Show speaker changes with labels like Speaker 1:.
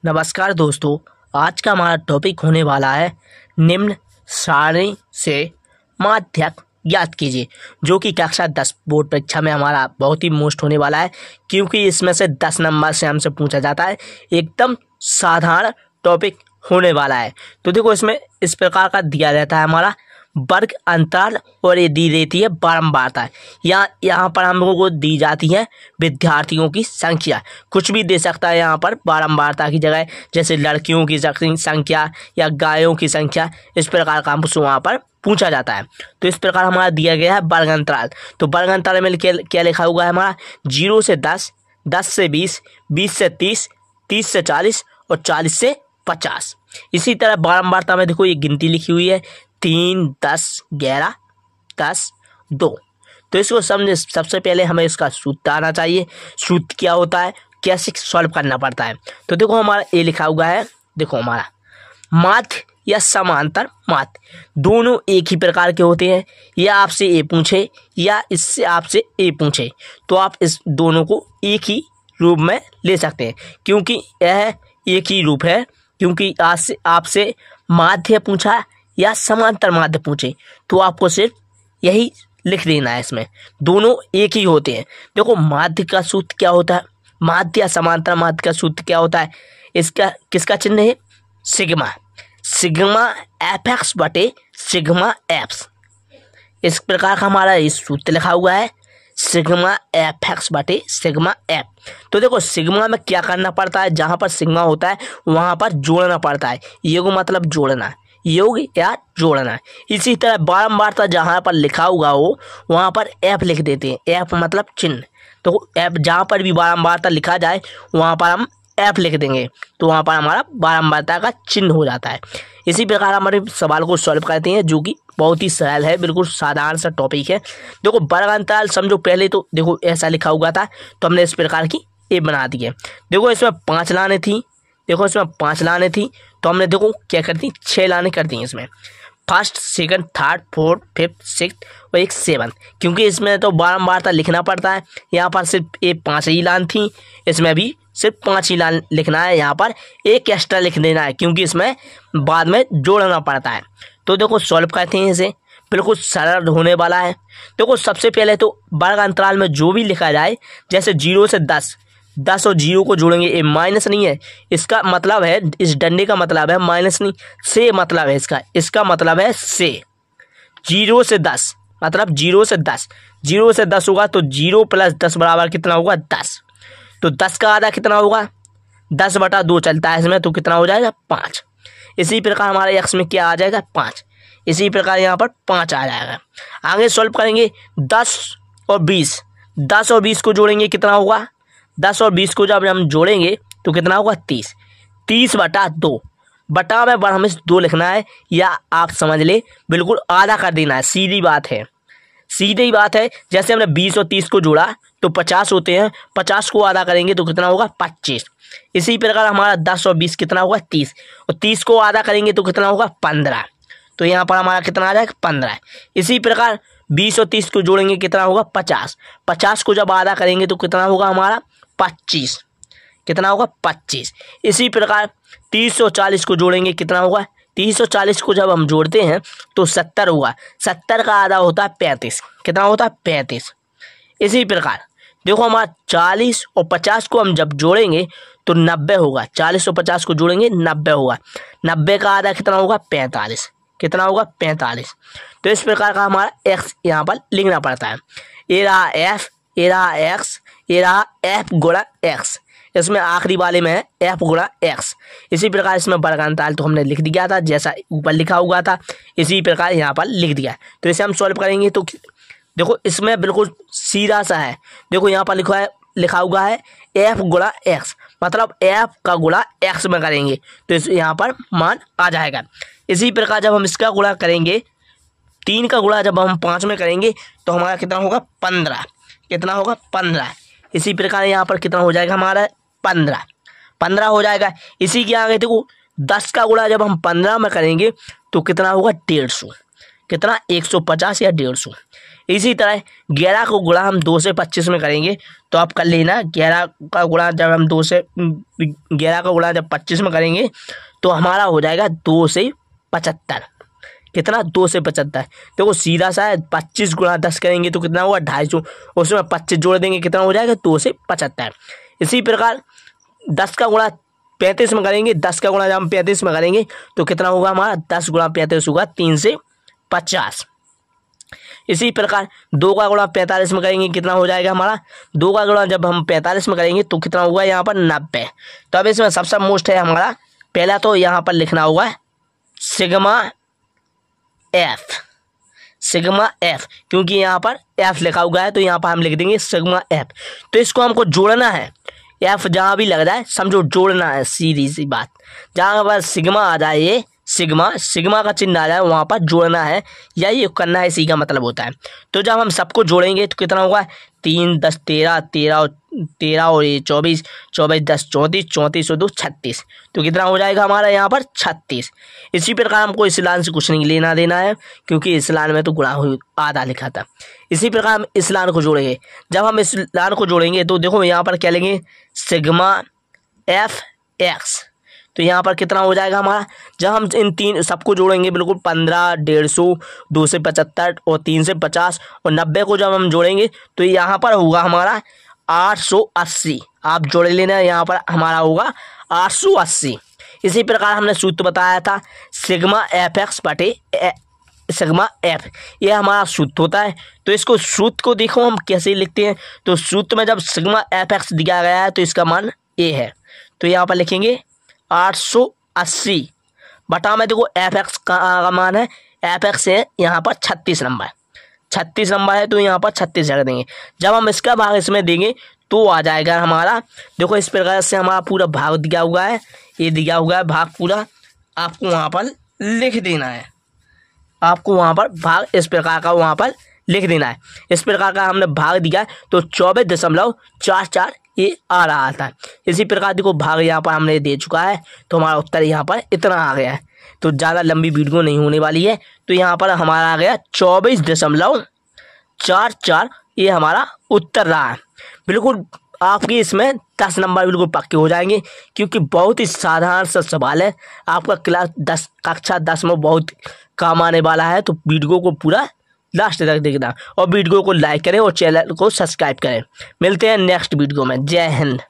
Speaker 1: नमस्कार दोस्तों, आज का हमारा टॉपिक होने वाला है निम्न सारणी से माध्यक ज्ञात कीजिए, जो कि कक्षा 10 बोर्ड परीक्षा में हमारा बहुत ही मोस्ट होने वाला है, क्योंकि इसमें से 10 नंबर से हमसे पूछा जाता है। एकदम साधारण टॉपिक होने वाला है। तो देखो, इसमें इस प्रकार का दिया रहता है हमारा वर्ग अंतराल और ये दी देती है बारंबारता। यहाँ पर हम लोगों को दी जाती है विद्यार्थियों की संख्या। कुछ भी दे सकता है यहाँ पर बारंबारता की जगह, जैसे लड़कियों की संख्या या गायों की संख्या। इस प्रकार का हमसे वहाँ पर पूछा जाता है। तो इस प्रकार हमारा दिया गया है वर्ग अंतराल। तो वर्ग अंतराल में क्या लिखा हुआ है हमारा 0 से 10, 10 से 20, 20 से 30, 30 से 40 और 40 से 50। इसी तरह बारंबारता में देखो, ये गिनती लिखी हुई है 3, 10, 11, 10, 2। तो इसको समझे, सबसे पहले हमें इसका सूत्र आना चाहिए। सूत्र क्या होता है, कैसे सॉल्व करना पड़ता है। तो देखो, हमारा ये लिखा हुआ है, देखो हमारा माध्य या समांतर माध्य दोनों एक ही प्रकार के होते हैं। या आपसे ए पूछे या इससे आपसे ए पूछे, तो आप इस दोनों को एक ही रूप में ले सकते हैं, क्योंकि यह एक ही रूप है। क्योंकि आज से आपसे माध्य पूछा या समांतर माध्य पूछे, तो आपको सिर्फ यही लिख देना है। इसमें दोनों एक ही होते हैं। देखो, माध्य का सूत्र क्या होता है, माध्य या समांतर माध्य का सूत्र क्या होता है, इसका किसका चिन्ह है, सिग्मा। सिग्मा एफ एक्स बटे सिग्मा एफ। इस प्रकार का हमारा इस सूत्र लिखा हुआ है, सिग्मा एफ एक्स बटे सिग्मा एफ। तो देखो, सिग्मा में क्या करना पड़ता है, जहाँ पर सिग्मा होता है वहाँ पर जोड़ना पड़ता है। योग मतलब जोड़ना, योग या जोड़ना। इसी तरह बारंबारता जहाँ पर लिखा हुआ हो वहाँ पर एफ लिख देते हैं। एफ मतलब चिन्ह। तो एफ जहाँ पर भी बारंबारता लिखा जाए वहाँ पर हम एफ लिख देंगे, तो वहाँ पर हमारा बारंबारता का चिन्ह हो जाता है। इसी प्रकार हमारे सवाल को सॉल्व करते हैं, जो कि बहुत ही सरल है, बिल्कुल साधारण सा टॉपिक है। देखो, वर्ग अंतराल समझो, पहले तो देखो ऐसा लिखा हुआ था, तो हमने इस प्रकार की ए बना दी है। देखो, इसमें 5 लाने थी, देखो इसमें 5 लाने थी, तो हमने देखो क्या कर दी, 6 लाने कर दी इसमें। First, second, third, fourth, fifth, sixth और एक 7, क्योंकि इसमें तो बारंबारता लिखना पड़ता है। यहाँ पर सिर्फ ये 5 ही लान थी, इसमें भी सिर्फ 5 ही लान लिखना है। यहाँ पर एक एक्स्ट्रा लिख देना है, क्योंकि इसमें बाद में जोड़ना पड़ता है। तो देखो, सॉल्व करते हैं इसे, बिल्कुल सरल होने वाला है। देखो, सबसे पहले तो वर्ग अंतराल में जो भी लिखा जाए, जैसे 0 से 10, 10 और 0 को जोड़ेंगे, ये माइनस नहीं है, इसका मतलब है, इस डंडे का मतलब है माइनस नहीं, से मतलब है इसका मतलब है से। 0 से 10 मतलब 0 से 10, 0 से 10 होगा तो 0 प्लस 10 बराबर कितना होगा, 10। तो 10 का आधा कितना होगा, 10 बटा 2 चलता है इसमें, तो कितना हो जाएगा, 5। इसी प्रकार हमारे एक्स में क्या आ जाएगा, 5। इसी प्रकार यहाँ पर 5 आ जाएगा। आगे सॉल्व करेंगे, 10 और 20, 10 और 20 को जोड़ेंगे, कितना होगा, 10 और 20 को जब हम जोड़ेंगे तो कितना होगा, 30। 30 बटा 2, बटा में हमें 2 लिखना है, या आप समझ ले बिल्कुल आधा कर देना है। सीधी बात है, सीधी बात है। जैसे हमने 20 और 30 को जोड़ा तो 50 होते हैं, 50 को आधा करेंगे तो कितना होगा, 25। इसी प्रकार हमारा 10 और 20 कितना होगा, 30, और 30 को आधा करेंगे तो कितना होगा, 15। तो यहाँ पर हमारा कितना आ जाएगा, 15। इसी प्रकार 20 और 30 को जोड़ेंगे, कितना होगा, 50। 50 को जब आधा करेंगे तो कितना होगा हमारा, 25। कितना होगा, 25। इसी प्रकार 30 और 40 को जोड़ेंगे, कितना होगा, 30 और 40 को जब हम जोड़ते हैं तो 70 होगा। 70 का आधा होता है 35। कितना होता है, 35। इसी प्रकार देखो, हमारा 40 और 50 को हम जब जोड़ेंगे तो 90 होगा। 40 और 50 को जोड़ेंगे, 90 होगा। 90 का आधा कितना होगा, 45। कितना होगा, 45। तो इस प्रकार का हमारा एक्स यहाँ पर लिखना पड़ता है। ये रहा एफ, ये रहा एक्स, ये रहा एफ गुणा एक्स। इसमें आखिरी वाले में है एफ गुणा एक्स। इसी प्रकार इसमें वर्ग अंतराल तो हमने लिख दिया था, जैसा ऊपर लिखा हुआ था, इसी प्रकार यहाँ पर लिख दिया। तो इसे हम सॉल्व करेंगे तो देखो, इसमें बिल्कुल सीधा सा है। देखो, यहाँ पर लिखा हुआ है एफ गुणा एक्स, मतलब एफ का गुणा एक्स में करेंगे तो इस यहाँ पर मान आ जाएगा। इसी प्रकार जब हम इसका गुणा करेंगे, 3 का गुणा जब हम 5 में करेंगे तो हमारा कितना होगा, 15। कितना होगा, 15। इसी प्रकार यहाँ पर कितना हो जाएगा हमारा, 15 हो जाएगा। इसी के आगे देखो, 10 का गुणा जब हम 15 में करेंगे तो कितना होगा, 150। कितना, 150 या 150। इसी तरह 11 को गुणा हम 2 से 25 में करेंगे तो आप कर लेना 11 का गुणा जब हम 11 का गुणा जब 25 में करेंगे तो हमारा हो जाएगा 2 से 75। कितना? 2 से 75। देखो सीधा सा है, 25 गुणा 10 करेंगे तो कितना हुआ? 250। उसमें 25 जोड़ देंगे कितना हो जाएगा? 2 से 75। इसी प्रकार 10 का गुणा 35 में करेंगे, 10 का गुणा जब हम 35 में करेंगे तो कितना होगा हमारा? 10 गुणा 35 होगा 3 से 50। इसी प्रकार 2 का गुणा 45 में करेंगे कितना हो जाएगा हमारा? 2 का गुणा जब हम 45 में करेंगे तो कितना होगा यहाँ पर? 90। तो अब इसमें सबसे मोस्ट है हमारा, पहला तो यहाँ पर लिखना होगा सिग्मा एफ, क्योंकि यहाँ पर एफ लिखा हुआ है तो यहाँ पर हम लिख देंगे सिग्मा एफ। तो इसको हमको जोड़ना है, एफ जहाँ भी लग जाए समझो जोड़ना है, सीधी सी बात। जहाँ पर सिग्मा आ जाए, ये सिग्मा का चिन्ह आ जाए वहाँ पर जोड़ना है, यही करना है, इसी का मतलब होता है। तो जब हम सबको जोड़ेंगे तो कितना होगा? 3 10 13 और ये 24 10 34 34 और 2 36। तो कितना हो जाएगा हमारा यहाँ पर? 36। इसी प्रकार हमको इस लाइन से कुछ नहीं लेना देना है, क्योंकि इस लाइन में तो गुणा आधा लिखा था। इसी प्रकार हम इस लाइन को जोड़ेंगे। जब हम इस लाइन को जोड़ेंगे तो देखो यहाँ पर क्या लेंगे? Sigma F x. तो यहाँ पर कितना हो जाएगा हमारा? जब हम इन तीन सबको जोड़ेंगे बिल्कुल 15 150 2 से 75 और 3 से 50 और 90 को जब हम जोड़ेंगे तो यहाँ पर होगा हमारा 880। आप जोड़ लेना, यहाँ पर हमारा होगा 880। इसी प्रकार हमने सूत्र बताया था सिग्मा एफ एक्स बटे सिग्मा एफ, ये हमारा सूत्र होता है। तो इसको सूत्र को देखो हम कैसे लिखते हैं। तो सूत्र में जब सिग्मा एफ एक्स दिया गया है तो इसका मान ए है, तो यहाँ पर लिखेंगे 880 बटा में देखो एफ एक्स का मान है, एफ एक्स है यहाँ पर 36 नंबर है तो यहाँ पर 36 रख देंगे। जब हम इसका भाग इसमें देंगे तो आ जाएगा हमारा, देखो इस प्रकार से हमारा पूरा भाग दिया हुआ है, ये दिया हुआ है भाग पूरा, आपको वहाँ पर लिख देना है। आपको वहाँ पर भाग इस प्रकार का वहाँ पर लिख देना है। इस प्रकार का हमने भाग दिया तो 24.44 ये आ रहा था। इसी प्रकार देखो भाग यहाँ पर हमने दे चुका है तो हमारा उत्तर यहाँ पर इतना आ गया है। तो ज़्यादा लंबी वीडियो नहीं होने वाली है, तो यहाँ पर हमारा आ गया 24.44, ये हमारा उत्तर रहा है। बिल्कुल आपकी इसमें 10 नंबर बिल्कुल पक्के हो जाएंगे, क्योंकि बहुत ही साधारण सा सवाल है। आपका कक्षा 10 में बहुत काम आने वाला है। तो वीडियो को पूरा लास्ट तक देखना और वीडियो को लाइक करें और चैनल को सब्सक्राइब करें। मिलते हैं नेक्स्ट वीडियो में। जय हिंद।